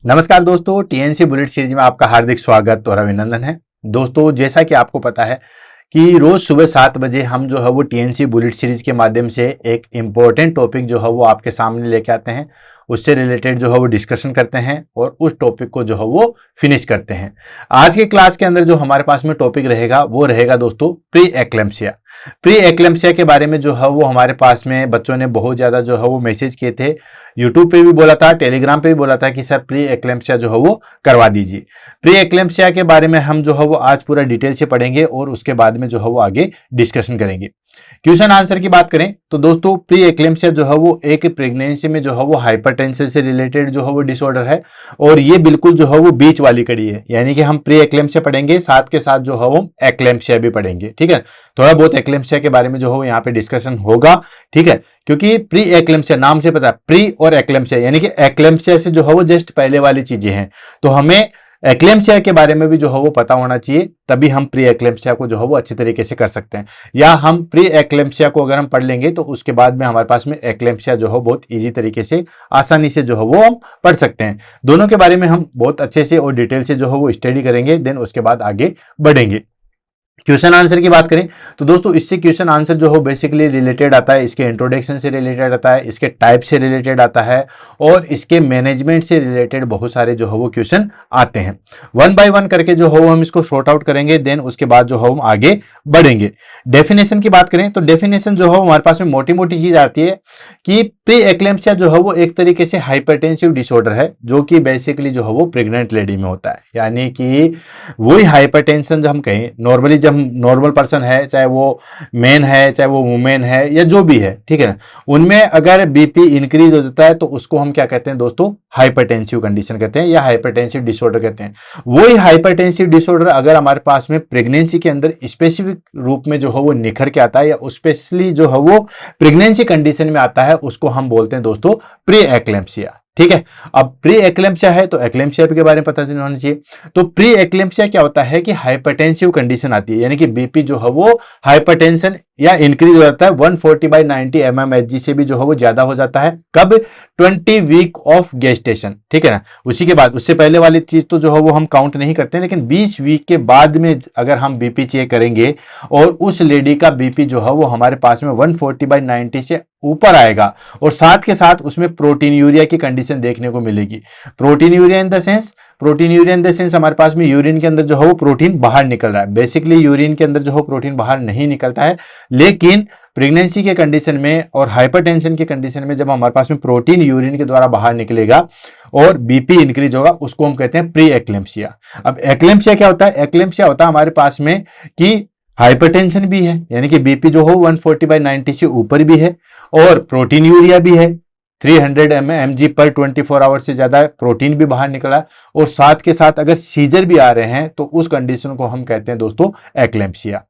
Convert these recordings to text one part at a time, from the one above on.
नमस्कार दोस्तों, TNC bullet series में आपका हार्दिक स्वागत और अभिनंदन है। दोस्तों, जैसा कि आपको पता है कि रोज सुबह 7 बजे हम जो है वो टीएनसी बुलेट सीरीज के माध्यम से एक इम्पोर्टेंट टॉपिक जो है वो आपके सामने लेके आते हैं, उससे रिलेटेड जो है वो डिस्कशन करते हैं और उस टॉपिक को जो है वो फिनिश करते हैं। आज के क्लास के अंदर जो हमारे पास में टॉपिक रहेगा वो रहेगा दोस्तों प्री एक्लेम्पसिया। प्री एक्लेम्पसिया के बारे में जो है वो हमारे पास में बच्चों ने बहुत ज़्यादा जो है वो मैसेज किए थे, यूट्यूब पे भी बोला था, टेलीग्राम पे भी बोला था कि सर प्री एक्लेम्पसिया जो है वो करवा दीजिए। प्री एक्लेम्पसिया के बारे में हम जो है वो आज पूरा डिटेल से पढ़ेंगे और उसके बाद में जो है वो आगे डिस्कशन करेंगे। क्वेश्चन आंसर की बात करें तो दोस्तों प्री एक्लेम्पसिया जो है वो एक प्रेगनेंसी में जो है वो हाइपरटेंशन से रिलेटेड जो है वो डिसऑर्डर है और ये बिल्कुल जो है वो बीच वाली कड़ी है, यानी कि हम प्री एक्लेम्पसिया पढ़ेंगे, साथ के साथ जो है वो एक्लेम्पसिया भी पढ़ेंगे। ठीक है, थोड़ा बहुत एक्लेम्पसिया के बारे में जो है यहाँ पे डिस्कशन होगा। ठीक है, क्योंकि प्री एक्लेम्पसिया नाम से पता है, प्री और एक्लेम्पसिया यानी कि एक्लेम्पसिया से जो है वो जस्ट पहले वाली चीजें हैं, तो हमें एक्लेम्पसिया के बारे में भी जो है वो पता होना चाहिए, तभी हम प्री एक्लेम्पसिया को जो है वो अच्छे तरीके से कर सकते हैं। या हम प्री एक्लेम्पसिया को अगर हम पढ़ लेंगे तो उसके बाद में हमारे पास में एक्लेम्पसिया जो है बहुत इजी तरीके से आसानी से जो है वो हम पढ़ सकते हैं। दोनों के बारे में हम बहुत अच्छे से और डिटेल से जो है वो स्टडी करेंगे, देन उसके बाद आगे बढ़ेंगे। क्वेश्चन आंसर की बात करें तो दोस्तों इससे क्वेश्चन आंसर जो हो बेसिकली रिलेटेड आता है, इसके इंट्रोडक्शन से रिलेटेड आता है, इसके टाइप से रिलेटेड आता है और इसके मैनेजमेंट से रिलेटेड बहुत सारे जो है वो क्वेश्चन आते हैं। वन बाय वन करके जो हो हम इसको शॉर्ट आउट करेंगे, देन उसके बाद जो हो हम आगे बढ़ेंगे। डेफिनेशन की बात करें तो डेफिनेशन जो हो हमारे पास में मोटी मोटी चीज आती है कि प्री एक्लेम्पसिया जो है वो एक तरीके से हाइपरटेंसिव डिसऑर्डर है जो कि बेसिकली जो है वो प्रेग्नेंट लेडी में होता है, यानी कि वही हाइपरटेंशन जो हम कहें नॉर्मली, जब नॉर्मल पर्सन है, चाहे वो मेन है चाहे वो वुमेन है या जो भी है, ठीक है ना, उनमें अगर बीपी इंक्रीज हो जाता है तो उसको हम क्या कहते हैं दोस्तों, हाइपरटेंसिव कंडीशन कहते हैं या हाइपरटेंसिव डिसऑर्डर कहते हैं। वही हाइपरटेंसिव डिसऑर्डर अगर हमारे पास में प्रेगनेंसी के अंदर स्पेसिफिक रूप में जो है वो निखर के आता है या स्पेशली जो है वो प्रेगनेंसी कंडीशन में आता है, उसको हम बोलते हैं दोस्तों प्री एक्लेम्पसिया। ठीक है, अब प्री एक्लेम्पसिया है तो एक्लेम्पसिया के बारे में पता चलना होना चाहिए। तो प्री एक्लेम्पसिया क्या होता है कि हाइपरटेंसिव कंडीशन आती है, यानी कि बीपी जो है वो हाइपरटेंशन या इंक्रीज हो जाता है 140/90 mmHg से भी जो है वो ज्यादा हो जाता है। कब? 20 वीक ऑफ गेस्टेशन। ठीक है ना, उसी के बाद, उससे पहले वाली चीज तो जो है वो हम काउंट नहीं करते, लेकिन 20 वीक के बाद में अगर हम बीपी चेक करेंगे और उस लेडी का बीपी जो है वो हमारे पास में 140/90 से ऊपर आएगा और साथ के साथ उसमें प्रोटीन यूरिया की कंडीशन देखने को मिलेगी। Protein urea in the sense, protein urea in the sense हमारे पास में यूरिन के अंदर जो है वो प्रोटीन बाहर निकल रहा है। बेसिकली यूरिन के अंदर जो है प्रोटीन बाहर नहीं निकलता है, लेकिन प्रेगनेंसी के कंडीशन में और हाइपरटेंशन के कंडीशन में जब हमारे पास में प्रोटीन यूरिन के द्वारा बाहर निकलेगा और बीपी इंक्रीज होगा, उसको हम कहते हैं प्री एक्लेम्पसिया। अब एक्लेम्पसिया क्या होता है? एक्लेम्पसिया होता है हमारे पास में कि हाइपरटेंशन भी है, यानी कि बीपी जो हो 140/90 से ऊपर भी है और प्रोटीन यूरिया भी है, 300 mg पर 24 आवर से ज्यादा प्रोटीन भी बाहर निकला और साथ के साथ अगर सीजर भी आ रहे हैं तो उस कंडीशन को हम कहते हैं दोस्तों एक्लेम्पसिया।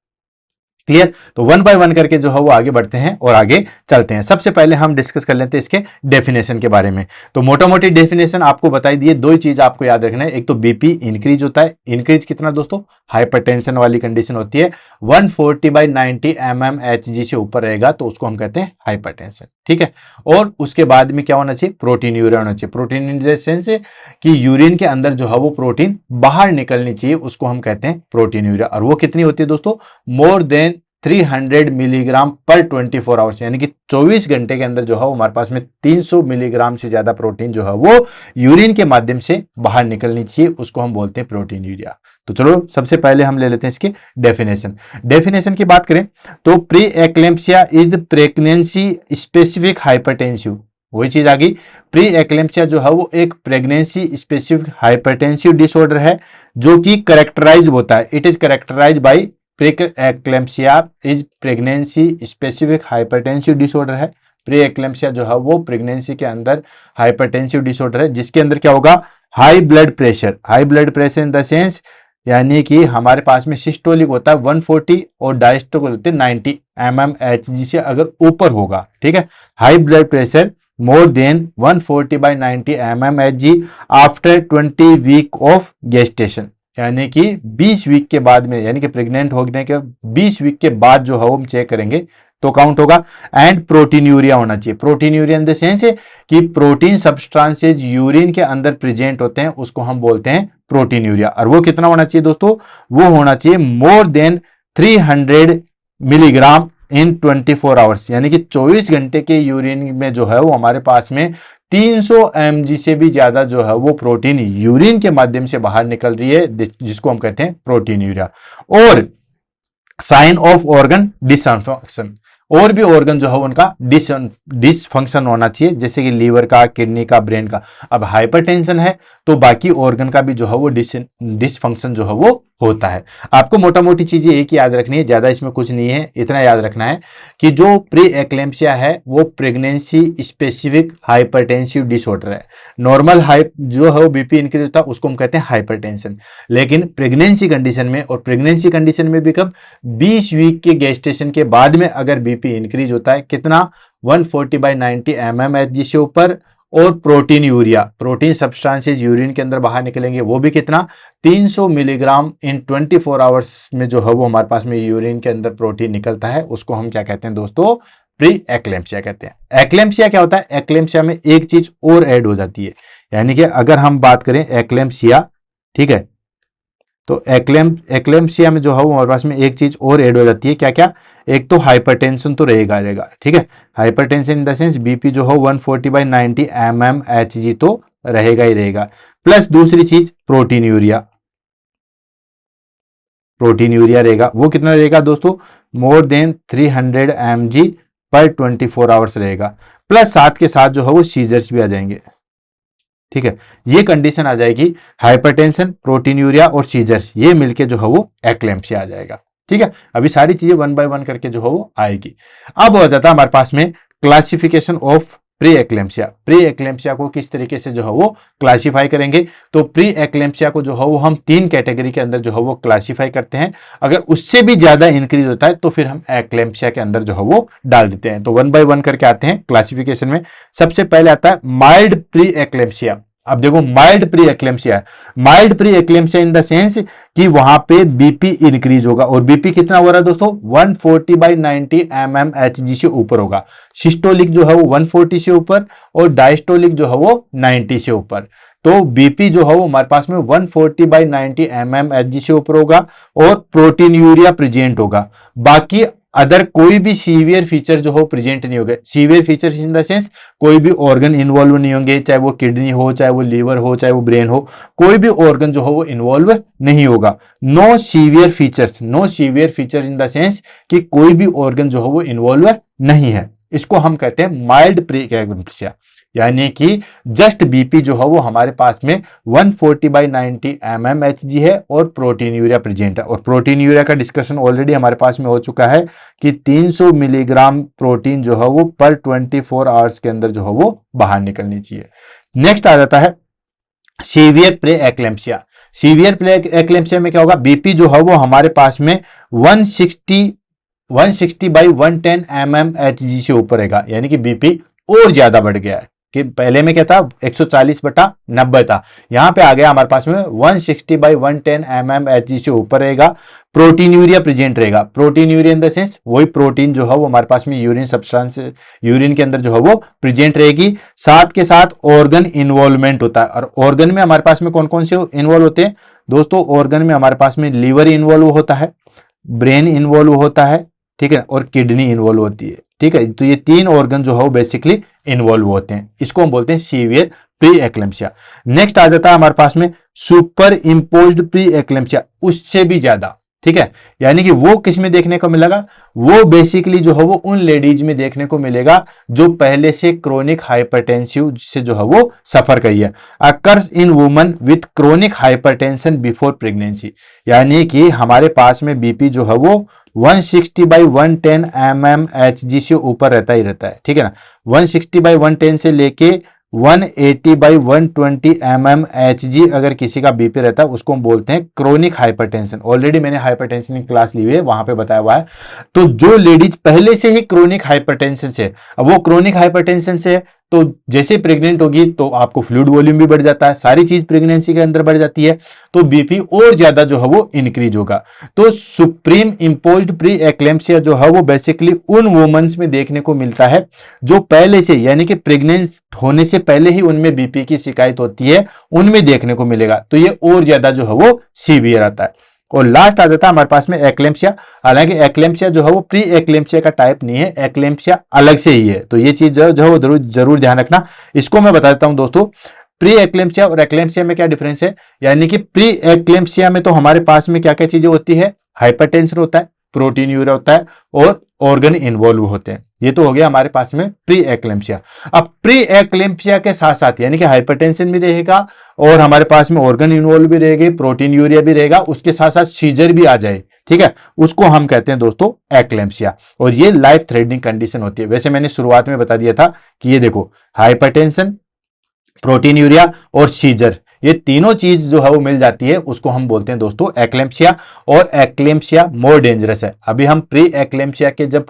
क्लियर? तो वन बाय वन करके जो है वो आगे बढ़ते हैं और आगे चलते हैं। सबसे पहले हम डिस्कस कर लेते हैं इसके डेफिनेशन के बारे में। तो मोटा मोटी डेफिनेशन आपको बताई दिए, दो ही चीज आपको याद रखना है, एक तो बीपी इंक्रीज होता है, इंक्रीज कितना दोस्तों, हाइपरटेंशन वाली कंडीशन होती है 140/90 mmHg से ऊपर रहेगा तो उसको हम कहते हैं हाइपरटेंशन। ठीक है, और उसके बाद में क्या होना चाहिए, प्रोटीन यूरिया होना चाहिए। प्रोटीन इन द सेंस कि यूरिन के अंदर जो है वो प्रोटीन बाहर निकलनी चाहिए, उसको हम कहते हैं प्रोटीन यूरिया। और वो कितनी होती है दोस्तों, मोर देन 300 मिलीग्राम पर 24 आवर्स, यानी कि 24 घंटे के अंदर जो है हमारे पास में 300 मिलीग्राम से ज्यादा प्रोटीन जो है वो यूरिन के माध्यम से बाहर निकलनी चाहिए, उसको हम बोलते हैं प्रोटीन यूरिया। तो चलो सबसे पहले हम ले लेते हैं इसकी डेफिनेशन। डेफिनेशन की बात करें तो pre eclampsia is the pregnancy specific hypertensive, वही चीज आ गई। प्री एक्लेम्पसिया जो है वो एक प्रेगनेंसी स्पेसिफिक हाइपरटेंसिव डिसऑर्डर है जो कि करेक्टराइज होता है, it is characterise by pre eclampsia is pregnancy specific hypertensive disorder है। प्री एक्लेम्पसिया जो है वो प्रेगनेंसी के अंदर हाइपरटेंसिव डिसऑर्डर है जिसके अंदर क्या होगा, high blood pressure, high blood pressure in the sense यानी कि हमारे पास में सिस्टोलिक होता है 140 और डायस्टोलिक होते हैं 90 mmHg से अगर ऊपर होगा। ठीक है, high blood pressure more than 140/90 mmHg after 20 week of gestation, यानी कि 20 वीक के बाद में, यानी कि प्रेग्नेंट होने के 20 वीक के बाद जो है हम चेक करेंगे तो काउंट होगा। एंड प्रोटीनयूरिया होना चाहिए। प्रोटीनयूरिया इन द सेंस कि प्रोटीन सब्सटेंसेज यूरिन के अंदर प्रेजेंट होते हैं, उसको हम बोलते हैं प्रोटीनयूरिया। और वो कितना होना चाहिए दोस्तों, वो होना चाहिए मोर देन 300 मिलीग्राम इन 24 आवर्स, यानी कि 24 घंटे के यूरिन में जो है वो हमारे पास में 300 mg से भी ज्यादा जो है वो प्रोटीन यूरिन के माध्यम से बाहर निकल रही है, जिसको हम कहते हैं प्रोटीनयूरिया। और साइन ऑफ ऑर्गन डिसफंक्शन, और भी ऑर्गन जो है उनका डिसफंक्शन होना चाहिए, जैसे कि लीवर का, किडनी का, ब्रेन का। अब हाइपरटेंशन है तो बाकी ऑर्गन का भी जो है वो डिसफंक्शन जो है वो होता है। आपको मोटा मोटी चीजें एक ही याद रखनी है, ज्यादा इसमें कुछ नहीं है। इतना याद रखना है कि जो प्री एक्लेम्पसिया है वो प्रेगनेंसी स्पेसिफिक हाइपरटेंसिव डिसऑर्डर है। नॉर्मल जो है वो बीपी इंक्रीज होता है उसको हम कहते हैं हाइपरटेंशन, लेकिन प्रेगनेंसी कंडीशन में, और प्रेगनेंसी कंडीशन में भी कब, 20 वीक के गेस्टेशन के बाद में अगर बीपी इंक्रीज होता है, कितना, 140/90 mmHg से ऊपर, और protein urea, protein substances urine के अंदर बाहर निकलेंगे, वो भी कितना, 300 मिलीग्राम इन 24 आवर्स में जो है वो हमारे पास में यूरिन के अंदर प्रोटीन निकलता है, उसको हम क्या कहते हैं दोस्तों, प्री एक्लेम्पसिया कहते हैं। एक्लेम्पसिया क्या होता है, एक्लेम्पसिया में एक चीज और ऐड हो जाती है, यानी कि अगर हम बात करें एक्लेम्पसिया, ठीक है, तो एक्लेम्पसिया में जो है वो हमारे पास में एक चीज और ऐड हो जाती है, क्या क्या, एक तो हाइपरटेंशन तो रहेगा, ठीक है, hypertension in the sense BP जो हो 140/90 mmHg तो रहेगा ही रहेगा, प्लस दूसरी चीज प्रोटीन यूरिया रहेगा। वो कितना रहेगा दोस्तों, मोर देन 300 mg पर 24 आवर्स रहेगा, प्लस साथ के साथ जो है वो सीजर्स भी आ जाएंगे, ठीक है। ये कंडीशन आ जाएगी, हाइपरटेंशन, प्रोटीन यूरिया और सीजर्स, ये मिलके जो है वो एक्लेम्पसिया आ जाएगा, ठीक है। अभी सारी चीजें 1 बाय 1 करके जो है वो आएगी। अब हो जाता है हमारे पास में classification of pre eclampsia. Pre eclampsia को किस तरीके से जो है वो क्लासिफाई करेंगे, तो प्री एक्लेम्पसिया को जो है वो हम 3 कैटेगरी के अंदर जो है वो क्लासिफाई करते हैं। अगर उससे भी ज्यादा इंक्रीज होता है तो फिर हम एक्लेम्पसिया के अंदर जो है वो डाल देते हैं। तो 1 बाय 1 करके आते हैं क्लासिफिकेशन में। सबसे पहले आता है माइल्ड प्री एक्लेम्पसिया। अब देखो mild pre eclampsia, mild pre eclampsia in the sense कि वहां पे बीपी इंक्रीज होगा, और बीपी कितना हो रहा है दोस्तों, 140/90 mmHg से ऊपर होगा। सिस्टोलिक जो है वो 140 से ऊपर, और डायस्टोलिक जो है वो 90 से ऊपर। तो बीपी जो है वो हमारे पास में 140/90 mmHg से ऊपर होगा, और प्रोटीन यूरिया प्रेजेंट होगा। बाकी अदर कोई भी सीवियर फीचर जो हो प्रेजेंट नहीं होगा। Severe feature in the sense कोई भी ऑर्गन इन्वॉल्व नहीं होंगे, चाहे वो किडनी हो, चाहे वो लीवर हो, चाहे वो ब्रेन हो, कोई भी ऑर्गन जो हो वो इन्वॉल्व नहीं होगा। No severe features, no severe feature in the sense कि कोई भी ऑर्गन जो हो वो इन्वॉल्व नहीं है, इसको हम कहते हैं माइल्ड प्री एक्लेम्पसिया। यानी कि जस्ट बीपी जो है वो हमारे पास में 140/90 mmHg है, और प्रोटीन यूरिया प्रेजेंट है। और प्रोटीन यूरिया का डिस्कशन ऑलरेडी हमारे पास में हो चुका है कि 300 मिलीग्राम प्रोटीन जो है वो पर 24 आवर्स के अंदर जो है वो बाहर निकलनी चाहिए। नेक्स्ट आ जाता है severe pre eclampsia. Severe pre eclampsia में क्या होगा, बीपी जो है वो हमारे पास में 160/110 mmHg से ऊपर रहेगा, यानी कि बीपी और ज्यादा बढ़ गया है। कि पहले में क्या था, 140/90 था, यहां पे आ गया हमारे पास में 160/110 mmHg से ऊपर रहेगा। प्रोटीन यूरिया प्रेजेंट रहेगा। Protein urea in the sense वही प्रोटीन जो है वो हमारे पास में यूरिन सब्सटेंस, यूरिन के अंदर जो है वो प्रेजेंट रहेगी। साथ के साथ ऑर्गन इन्वॉल्वमेंट होता है, और ऑर्गन में हमारे पास में कौन कौन से इन्वॉल्व होते हैं दोस्तों, ऑर्गन में हमारे पास में लीवर इन्वॉल्व होता है, ब्रेन इन्वॉल्व होता है, ठीक है, और किडनी इन्वॉल्व होती है, ठीक है। तो ये 3 ऑर्गन जो है वो बेसिकली इन्वॉल्व होते हैं, इसको हम बोलते हैं सीवियर प्री एक्लेम्पसिया। नेक्स्ट आ जाता है हमारे पास में सुपर इम्पोज्ड प्री एक्लेम्पसिया, उससे भी ज्यादा, ठीक है। यानी कि वो किस में देखने को मिलेगा, वो बेसिकली जो है वो उन लेडीज में देखने को मिलेगा जो पहले से क्रोनिक हाइपरटेंसिव से जो है वो सफर करी है। Occurs in woman with chronic hypertension before pregnancy, यानी कि हमारे पास में बीपी जो है वो 160/110 mmHg से ऊपर रहता ही रहता है, ठीक है ना। 160/110 से लेके 180/120 mmHg अगर किसी का बीपी रहता है उसको हम बोलते हैं क्रोनिक हाइपरटेंशन। ऑलरेडी मैंने हाइपरटेंशन की क्लास ली हुई है, वहां पे बताया हुआ है। तो जो लेडीज पहले से ही क्रोनिक हाइपरटेंशन से, अब वो क्रोनिक हाइपरटेंशन से तो जैसे प्रेग्नेंट होगी तो आपको फ्लूइड वॉल्यूम भी बढ़ जाता है, सारी चीज प्रेगनेंसी के अंदर बढ़ जाती है, तो बीपी और ज्यादा जो है वो इंक्रीज होगा। तो सुप्रीम इंपोज्ड प्री एक्लेम्पसिया जो है वो बेसिकली उन वुमेन्स में देखने को मिलता है जो पहले से, यानी कि प्रेग्नेंट होने से पहले ही उनमें बीपी की शिकायत होती है, उनमें देखने को मिलेगा। तो ये और ज्यादा जो है वो सीवियर आता है। और लास्ट आ जाता है हमारे पास में एक्लेम्पसिया। हालांकि एक्लेम्पसिया जो है वो प्री एक्लेम्पसिया का टाइप नहीं है, एक्लेम्पसिया अलग से ही है, तो ये चीज जो है वो जरूर ध्यान रखना। इसको मैं बता देता हूं दोस्तों, प्री एक्लेम्पसिया और एक्लेम्पसिया में क्या डिफरेंस है। यानी कि प्री एक्लेम्पसिया में तो हमारे पास में क्या क्या चीजें होती है, हाइपरटेंशन होता है, प्रोटीन यूरिया होता है और ऑर्गन इन्वॉल्व होते हैं। ये तो हो गया हमारे पास में प्री एक्लेम्पसिया। अब प्री एक्लेम्पसिया के साथ साथ यानी कि हाइपरटेंशन भी रहेगा और हमारे पास में ऑर्गन इन्वॉल्व भी रहेगी, प्रोटीन यूरिया भी रहेगा, उसके साथ साथ सीजर भी आ जाए, ठीक है, उसको हम कहते हैं दोस्तों एक्लेम्पसिया। और ये लाइफ थ्रेटनिंग कंडीशन होती है। वैसे मैंने शुरुआत में बता दिया था कि ये देखो, हाइपरटेंशन, प्रोटीन यूरिया और सीजर, ये तीनों चीज जो है वो मिल जाती है, उसको हम बोलते हैं दोस्तों एक्लेम्पसिया। और एक्लेम्पसिया मोर डेंजरस है। अभी हम प्री एक्लेम्पसिया के जब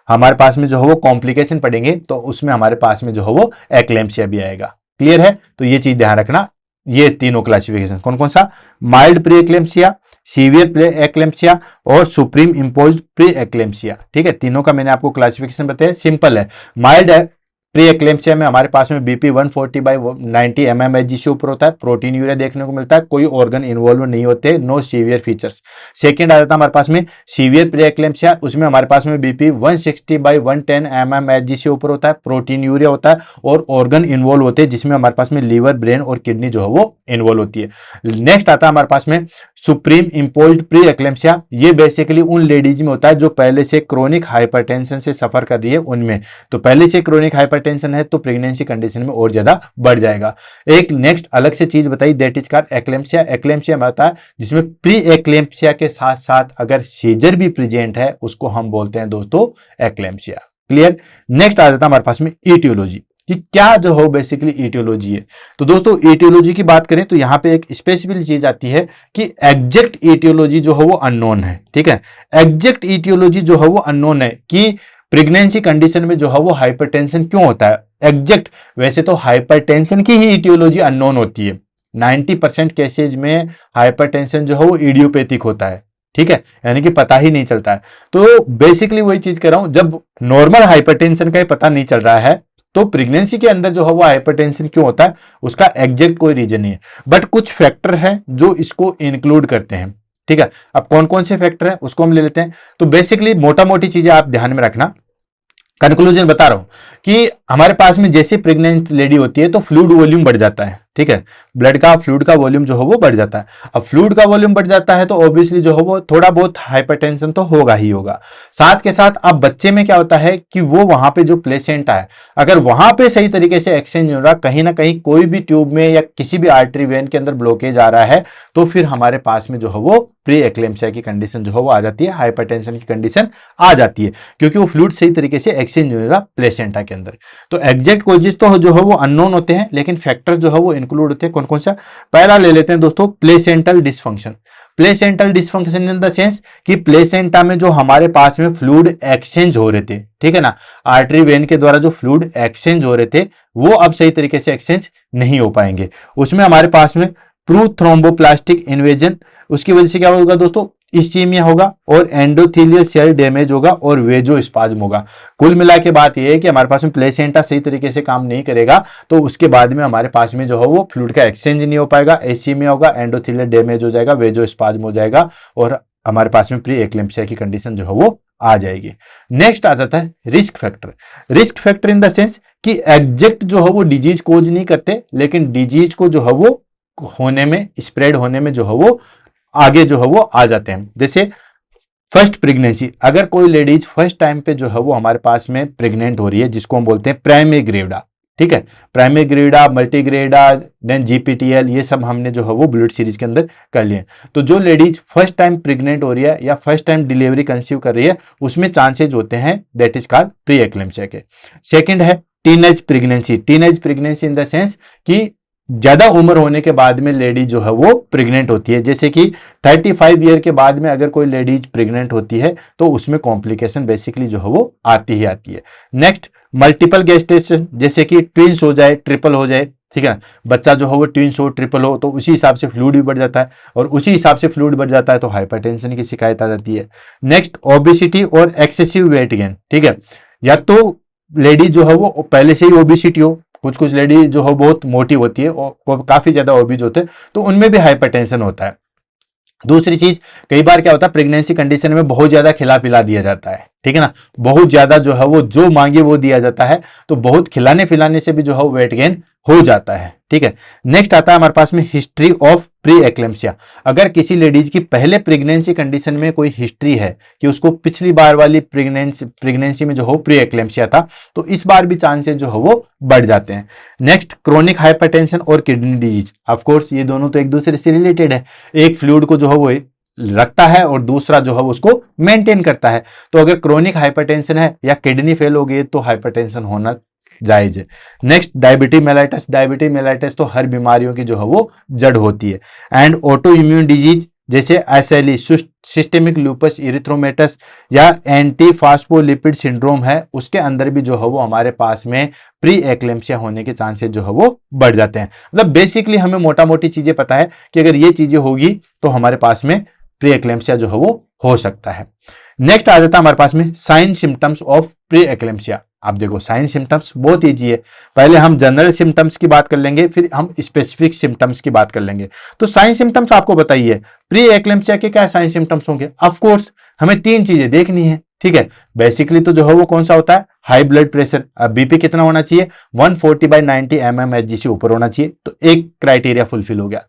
हमारे पास में जो है वो कॉम्प्लिकेशन पड़ेंगे तो उसमें हमारे पास में जो है वो एक्लेम्पसिया भी आएगा। क्लियर है, तो ये चीज ध्यान रखना। ये तीनों क्लासिफिकेशन कौन कौन सा, mild pre eclampsia, severe pre eclampsia और सुप्रीम इंपोज्ड प्री एक्लेम्पसिया, ठीक है, तीनों का मैंने आपको क्लासिफिकेशन बताया, सिंपल है। माइल्ड प्री एक्लेम्पसिया में हमारे पास में बीपी 140/90 mmHg से ऊपर होता है, प्रोटीन यूरिया देखने को मिलता है, कोई ऑर्गन इन्वॉल्व नहीं होते, नो सीवियर फीचर्स। सेकंड आ जाता है हमारे पास में सीवियर प्री एक्लेम्पसिया, उसमें हमारे पास में बीपी 160/110 mmHg से ऊपर होता है, प्रोटीन यूरिया होता है और ऑर्गन इन्वॉल्व होते हैं, जिसमें हमारे पास में लीवर, ब्रेन और किडनी जो है वो इन्वॉल्व होती है। नेक्स्ट आता है हमारे पास में सुप्रीम इंपोज्ड प्री एक्लेम्पसिया। ये बेसिकली उन लेडीज में होता है जो पहले से क्रोनिक हाइपरटेंशन से सफर कर रही है उनमें। तो पहले से क्रोनिक हाइपरटेंशन है तो प्रेगनेंसी कंडीशन में और ज्यादा बढ़ जाएगा। एक नेक्स्ट अलग से चीज बताई, that is called eclampsia. Eclampsia में होता है जिसमें प्री एक्लेम्पसिया के साथ साथ अगर सीजर भी प्रेजेंट है, उसको हम बोलते हैं दोस्तों एक्लेम्पसिया। क्लियर। नेक्स्ट आ जाता है हमारे पास में ईटियोलॉजी, कि क्या जो हो बेसिकली ईटियोलॉजी है। तो दोस्तों ईटियोलॉजी की बात करें तो यहाँ पे एक स्पेसिफिक चीज आती है कि एग्जैक्ट ईटियोलॉजी जो है वो अननोन है, ठीक है। एग्जैक्ट ईटियोलॉजी जो है वो अननोन है कि प्रेगनेंसी कंडीशन में जो है वो हाइपरटेंशन क्यों होता है एग्जैक्ट। वैसे तो हाइपरटेंशन की ही ईटियोलॉजी अननोन होती है। 90% केसेज में हाइपरटेंशन जो है वो इडियोपैथिक होता है, ठीक है, यानी कि पता ही नहीं चलता है। तो बेसिकली वही चीज कर रहा हूं, जब नॉर्मल हाइपरटेंशन का ही पता नहीं चल रहा है तो प्रेगनेंसी के अंदर जो है वो हाइपरटेंशन क्यों होता है उसका एग्जैक्ट कोई रीजन नहीं है। बट कुछ फैक्टर हैं जो इसको इंक्लूड करते हैं, ठीक है। अब कौन कौन से फैक्टर हैं उसको हम ले लेते हैं। तो बेसिकली मोटा मोटी चीजें आप ध्यान में रखना। कंक्लूजन बता रहा हूं कि हमारे पास में जैसे प्रेग्नेंट लेडी होती है तो फ्लूइड वॉल्यूम बढ़ जाता है, ठीक है, ब्लड का फ्लूइड का वॉल्यूम जो है वो बढ़ जाता है। अब फ्लूइड का वॉल्यूम बढ़ जाता है तो ऑब्वियसली जो है वो थोड़ा बहुत हाइपरटेंशन तो होगा ही होगा। साथ के साथ अब बच्चे में क्या होता है कि वो वहां पे जो प्लेसेंटा है, अगर वहां पे सही तरीके से एक्सचेंज नहीं हो रहा, कहीं ना कहीं कोई भी ट्यूब में या किसी भी आर्टरी वेन के अंदर ब्लॉकेज आ रहा है, तो फिर हमारे पास में जो है वो प्री एक्लेम्पसिया की कंडीशन जो है वो आ जाती है, हाइपरटेंशन की कंडीशन आ जाती है, क्योंकि वो फ्लूइड सही तरीके से एक्सचेंज नहीं हो रहा प्लेसेंटा के अंदर। तो एग्जैक्ट कॉजेज तो जो है वो अननोन होते हैं, लेकिन फैक्टर जो है वो इंक्लूड होते हैं। कौन कौन सा, पहला ले लेते हैं दोस्तों placental dysfunction. Placental dysfunction in the sense कि प्लेसेंटा में जो हमारे पास में फ्लूइड एक्सचेंज हो रहे थे, ठीक है ना, आर्टरी वेन के द्वारा जो फ्लूइड एक्सचेंज हो रहे थे वो अब सही तरीके से एक्सचेंज नहीं हो पाएंगे। उसमें हमारे पास में प्रू थ्रोम्बोप्लास्टिक इन्वेजन, उसकी वजह से क्या होगा दोस्तों, इस्चीमिया होगा और एंडोथेलियल सेल डैमेज होगा और वेजोस्पाज्म होगा। कुल मिला के बात यह है कि हमारे पास में प्लेसेंटा सही तरीके से काम नहीं करेगा तो उसके बाद में हमारे पास में जो है वो फ्लूइड का एक्सचेंज नहीं हो पाएगा, इस्चीमिया होगा, एंडोथेलियल डैमेज हो जाएगा, वेजोस्पाज्म हो जाएगा और हमारे पास में प्री एक्लेम्पसिया की कंडीशन जो है वो आ जाएगी। नेक्स्ट आ जाता है risk factor. Risk factor in the sense कि एग्जैक्ट जो है वो डिजीज कोज नहीं करते, लेकिन डिजीज को जो है वो होने में, स्प्रेड होने में जो है वो आगे जो है वो आ जाते हैं। जैसे फर्स्ट प्रेगनेंसी, अगर कोई लेडीज फर्स्ट टाइम पे जो है वो हमारे पास में प्रेग्नेंट हो रही है, जिसको हम बोलते हैं प्राइमरी ग्रेविडा, ठीक है, primary gravida, multi gravida, then GPTL, ये सब हमने जो है वो बुलेट सीरीज के अंदर कर लिए। तो जो लेडीज फर्स्ट टाइम प्रेग्नेंट हो रही है या फर्स्ट टाइम डिलीवरी कंसीव कर रही है, उसमें चांसेज होते हैं that is called pre eclampsia के। सेकंड है teenage pregnancy. Teenage pregnancy in the sense कि ज्यादा उम्र होने के बाद में लेडी जो है वो प्रेग्नेंट होती है, जैसे कि 35 ईयर के बाद में अगर कोई लेडीज प्रेग्नेंट होती है तो उसमें कॉम्प्लिकेशन बेसिकली जो है वो आती ही आती है। नेक्स्ट मल्टीपल गेस्टेशन, जैसे कि ट्विंस हो जाए, ट्रिपल हो जाए, ठीक है, बच्चा जो हो वो ट्विंस हो, ट्रिपल हो, तो उसी हिसाब से फ्लूइड भी बढ़ जाता है, और उसी हिसाब से फ्लूइड बढ़ जाता है तो हाइपरटेंशन की शिकायत आ जाती है। नेक्स्ट, ओबेसिटी और एक्सेसिव वेट गेन, ठीक है, या तो लेडी जो है वो पहले से ही ओबेसिटी हो, कुछ कुछ लेडी जो हो बहुत मोटी होती है और काफी ज्यादा ओबीज होते हैं, तो उनमें भी हाइपरटेंशन होता है। दूसरी चीज, कई बार क्या होता है, प्रेगनेंसी कंडीशन में बहुत ज्यादा खिला पिला दिया जाता है, ठीक है ना, बहुत ज्यादा जो है वो जो मांगे वो दिया जाता है, तो बहुत खिलाने पिलाने से भी जो है वेट गेन हो जाता है, ठीक है। नेक्स्ट आता है हमारे पास में हिस्ट्री ऑफ प्री एक्लेम्सिया। अगर किसी लेडीज की पहले प्रेगनेंसी कंडीशन में कोई हिस्ट्री है कि उसको पिछली बार वाली प्रेगनेंसी में जो हो प्री एक्लेम्सिया था, तो इस बार भी चांसेस जो है वो बढ़ जाते हैं। नेक्स्ट, क्रोनिक हाइपरटेंशन और किडनी डिजीज। ऑफ कोर्स ये दोनों तो एक दूसरे से रिलेटेड है, एक फ्लूइड को जो है वो रखता है और दूसरा जो है उसको मेंटेन करता है। तो अगर क्रोनिक हाइपरटेंशन है या किडनी फेल हो गई तो हाइपरटेंशन होना जायज है। Next, diabetes mellitus. Diabetes mellitus तो हर बीमारियों की जो है वो जड़ होती है। एंड ऑटो इम्यून डिजीज जैसे एसएलई, सिस्टेमिक लूपस इरिथ्रोमेटस या एंटी फास्फोलिपिड सिंड्रोम है, उसके अंदर भी जो है वो हमारे पास में प्री एक्लेम्सिया होने के चांसेस जो है वो बढ़ जाते हैं। मतलब बेसिकली हमें मोटा मोटी चीजें पता है कि अगर ये चीजें होगी तो हमारे पास में प्री एक्लेम्सिया जो है वो हो सकता है। नेक्स्ट आ जाता है हमारे पास में sign symptoms of pre eclampsia. आप देखो साइन सिम्टम्स बहुत ईजी है, पहले हम जनरल सिम्टम्स की बात कर लेंगे, फिर हम स्पेसिफिक सिम्टम्स की बात कर लेंगे। तो साइन सिम्टम्स आपको बताइए, प्री एक्लेम्सिया के क्या साइन सिम्टम्स होंगे? ऑफ कोर्स हमें तीन चीजें देखनी है, ठीक है। बेसिकली तो जो है वो कौन सा होता है, हाई ब्लड प्रेशर। अब बीपी कितना होना चाहिए, 140/90 mmHg से ऊपर होना चाहिए, तो एक क्राइटेरिया फुलफिल हो गया।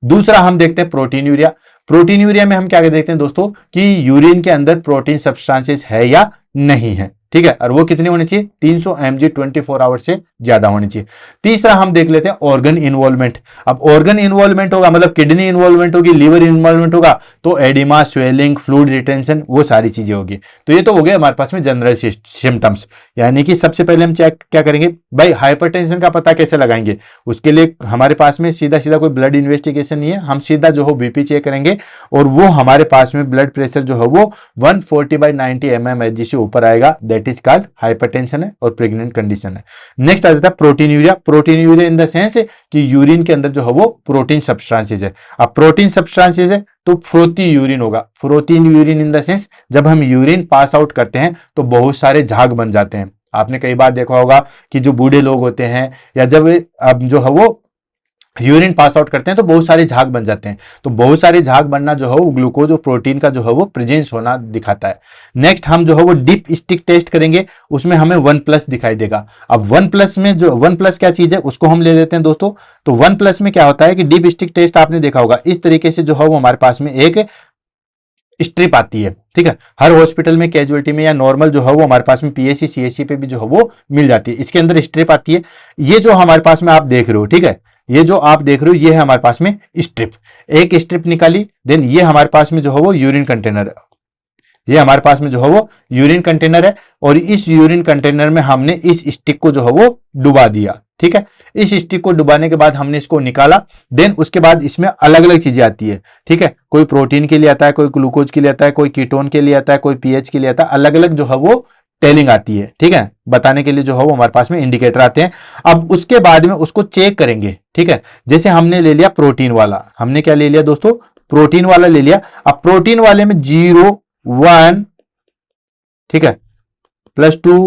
दूसरा हम देखते हैं प्रोटीन यूरिया। प्रोटीन यूरिया में हम क्या देखते हैं दोस्तों कि यूरिन के अंदर प्रोटीन सब्सटेंसेस है या नहीं है, ठीक है, और वो कितनी होनी चाहिए, 300 mg 24 आवर से ज्यादा होनी चाहिए। तीसरा हम देख लेते हैं ऑर्गन इन्वॉल्वमेंट। अब ऑर्गन इन्वॉल्वमेंट होगा मतलब किडनी इन्वॉल्वमेंट होगी, लीवर इन्वॉल्वमेंट होगा, तो एडिमा, स्वेलिंग, फ्लूइड रिटेंशन, वो सारी चीजें होगी। तो ये तो हो गया हमारे पास में जनरल सिम्टम्स। यानी कि सबसे पहले हम चेक क्या करेंगे भाई, हाइपरटेंशन का पता कैसे लगाएंगे? उसके लिए हमारे पास में सीधा सीधा कोई ब्लड इन्वेस्टिगेशन नहीं है, हम सीधा जो हो बीपी चेक करेंगे और वो हमारे पास में ब्लड प्रेशर जो है वो 140/90 mmHg से ऊपर आएगा, दैट इज कॉल्ड हाइपरटेंशन है और प्रेग्नेंट कंडीशन है। नेक्स्ट आ जाता है protein urea. Protein urea in the sense कि यूरिन के अंदर जो है वो प्रोटीन सब्सटेंसेस है। अब प्रोटीन सब्सटेंसेस है तो फ्रोथी यूरिन होगा। Frothy urine in the sense जब हम यूरिन पास आउट करते हैं तो बहुत सारे झाग बन जाते हैं। आपने कई बार देखा होगा कि जो बूढ़े लोग होते हैं या जब अब जो है वो यूरिन पास आउट करते हैं तो बहुत सारे झाग बन जाते हैं। तो बहुत सारे झाग बनना जो है वो ग्लूकोज और प्रोटीन का जो है वो प्रेजेंस होना दिखाता है। नेक्स्ट हम जो है वो डीप स्टिक टेस्ट करेंगे, उसमें हमें 1+ दिखाई देगा। अब 1+ में जो 1+ क्या चीज है उसको हम ले लेते हैं दोस्तों। तो 1+ में क्या होता है कि डीप स्टिक टेस्ट आपने देखा होगा, इस तरीके से जो है वो हमारे पास में एक स्ट्रिप आती है, ठीक है। हर हॉस्पिटल में, कैजुअलिटी में या नॉर्मल जो है वो हमारे पास में पीएससी सीएससी पे भी जो है वो मिल जाती है। इसके अंदर स्ट्रिप आती है। ये जो हमारे पास में आप देख रहे हो, ठीक है, ये जो आप देख रहे हो ये है हमारे पास में स्ट्रिप। एक स्ट्रिप निकाली, देन ये हमारे पास में जो है वो यूरिन कंटेनर है। ये हमारे पास में जो है वो यूरिन कंटेनर है और इस यूरिन कंटेनर में हमने इस स्टिक को जो है वो डुबा दिया, ठीक है। इस स्टिक को डुबाने के बाद हमने इसको निकाला, देन उसके बाद इसमें अलग अलग चीजें आती है, ठीक है। कोई प्रोटीन के लिए आता है, कोई ग्लूकोज के लिए आता है, कोई कीटोन के लिए आता है, कोई पीएच के लिए आता है, अलग अलग जो है वो टेलिंग आती है, ठीक है, बताने के लिए जो है वो हमारे पास में इंडिकेटर आते हैं। अब उसके बाद में उसको चेक करेंगे, ठीक है। जैसे हमने ले लिया प्रोटीन वाला, हमने क्या ले लिया दोस्तों, प्रोटीन वाला ले लिया। अब प्रोटीन वाले में 0, 1, ठीक है, +2,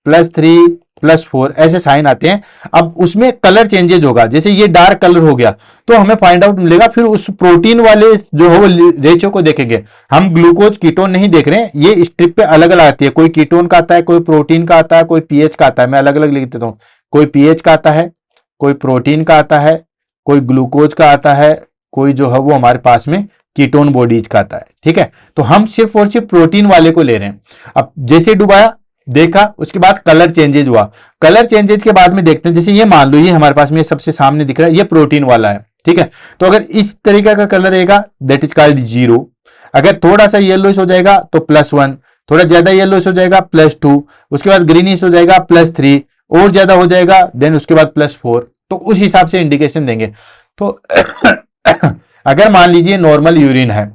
+3, +4 ऐसे साइन आते हैं। अब उसमें कलर चेंजेज होगा, जैसे ये डार्क कलर हो गया तो हमें फाइंड आउट मिलेगा। फिर उस प्रोटीन वाले जो है वो रेशियो को देखेंगे। हम ग्लूकोज कीटोन नहीं देख रहे हैं, ये स्ट्रिप पे अलग अलग आती है। कोई कीटोन का आता है, कोई प्रोटीन का आता है, कोई पीएच का आता है। मैं अलग अलग लिख देता हूं, कोई पीएच का आता है, कोई प्रोटीन का आता है, कोई ग्लूकोज का आता है, कोई जो है वो हमारे पास में कीटोन बॉडीज का आता है, ठीक है। तो हम सिर्फ और सिर्फ प्रोटीन वाले को ले रहे हैं। अब जैसे डुबाया, देखा, उसके बाद कलर चेंजेज हुआ। कलर चेंजेज के बाद में देखते हैं, जैसे ये मान लो ये हमारे पास में सबसे सामने दिख रहा है, ये प्रोटीन वाला है, ठीक है। तो अगर इस तरीके का कलर रहेगा दैट इज कॉल्ड 0। अगर थोड़ा सा येलोइश हो जाएगा तो +1, थोड़ा ज्यादा येलोइश हो जाएगा +2, उसके बाद ग्रीनिश हो जाएगा +3, और ज्यादा हो जाएगा देन उसके बाद +4। तो उस हिसाब से इंडिकेशन देंगे। तो अगर मान लीजिए नॉर्मल यूरिन है,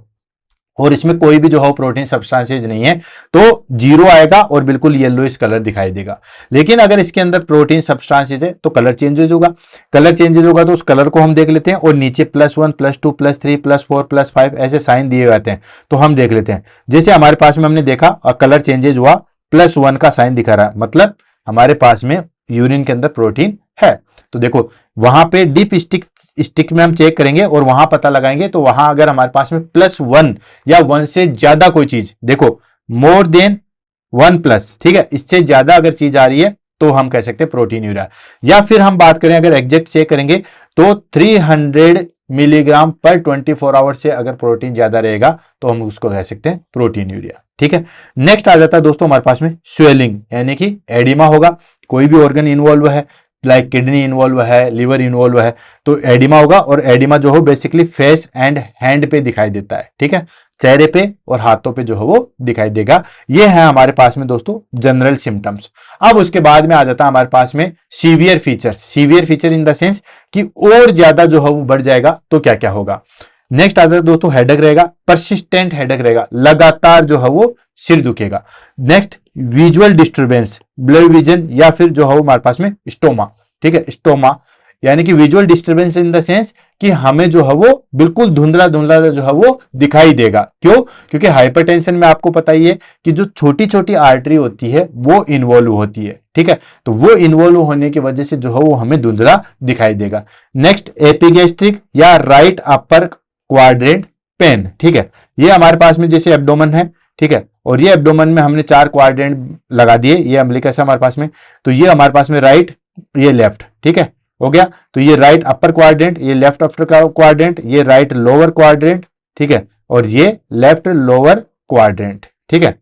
और इसमें कोई भी जो है प्रोटीन सब्सटेंसेज नहीं है, तो जीरो आएगा और बिल्कुल येलोइश कलर दिखाई देगा। लेकिन अगर इसके अंदर प्रोटीन सब्सटेंसेज है तो कलर चेंजेज होगा। कलर चेंजेज होगा तो उस कलर को हम देख लेते हैं, और नीचे +1 +2 +3 +4 +5 ऐसे साइन दिए जाते हैं, तो हम देख लेते हैं। जैसे हमारे पास में हमने देखा और कलर चेंजेज हुआ, +1 का साइन दिखा रहा है, मतलब हमारे पास में यूरिन के अंदर प्रोटीन है। तो देखो वहां पे डीप स्टिक में हम चेक करेंगे और वहां पता लगाएंगे, तो वहां अगर हमारे पास में +1 या 1 से ज्यादा कोई चीज, देखो मोर देन 1+, ठीक है, इससे ज्यादा अगर चीज आ रही है तो हम कह सकते हैं प्रोटीन यूरिया। या फिर हम बात करें अगर एग्जैक्ट चेक करेंगे तो 300 मिलीग्राम पर 24 आवर से अगर प्रोटीन ज्यादा रहेगा तो हम उसको कह सकते हैं प्रोटीन यूरिया, ठीक है। नेक्स्ट आ जाता है दोस्तों हमारे पास में स्वेलिंग, यानी कि एडिमा होगा, कोई भी ऑर्गन इन्वॉल्व है, लाइक किडनी इन्वॉल्व है, लिवर इन्वॉल्व है, तो एडिमा होगा। और एडिमा जो हो बेसिकली फेस एंड हैंड पे दिखाई देता है, ठीक है, चेहरे पे और हाथों पे जो है वो दिखाई देगा। ये है हमारे पास में दोस्तों जनरल सिम्टम्स। अब उसके बाद में आ जाता है हमारे पास में severe feature. Severe feature in the sense कि और ज्यादा जो है वो बढ़ जाएगा तो क्या क्या होगा। नेक्स्ट आता है दोस्तों हेडेक रहेगा, परसिस्टेंट हेडेक रहेगा, लगातार जो है वो सिर दुखेगा। Next visual disturbance, blurred vision, या फिर जो है वो हमारे पास में स्टोमा, ठीक है, स्टोमा यानी कि visual disturbance in the sense कि हमें जो है वो बिल्कुल धुंधला धुंधला जो है वो दिखाई देगा। क्यों? क्योंकि हाइपरटेंशन में आपको पता ही है कि जो छोटी छोटी आर्टरी होती है वो इन्वॉल्व होती है, ठीक है, तो वो इन्वॉल्व होने की वजह से जो है वो हमें धुंधला दिखाई देगा। नेक्स्ट एपिगैस्ट्रिक या राइट अपर क्वाड्रेंट पेन, ठीक है, ये हमारे पास में जैसे एब्डोमेन है, ठीक है, और ये एब्डोमेन में हमने 4 क्वाड्रेंट लगा दिए, ये अम्बिलिकस है हमारे पास में, तो ये हमारे पास में राइट, ये लेफ्ट, ठीक है, हो गया। तो ये राइट अपर क्वाड्रेंट, ये लेफ्ट अपर क्वाड्रेंट, ये राइट लोअर क्वाड्रेंट, ठीक है, और ये लेफ्ट लोअर क्वाड्रेंट, ठीक है,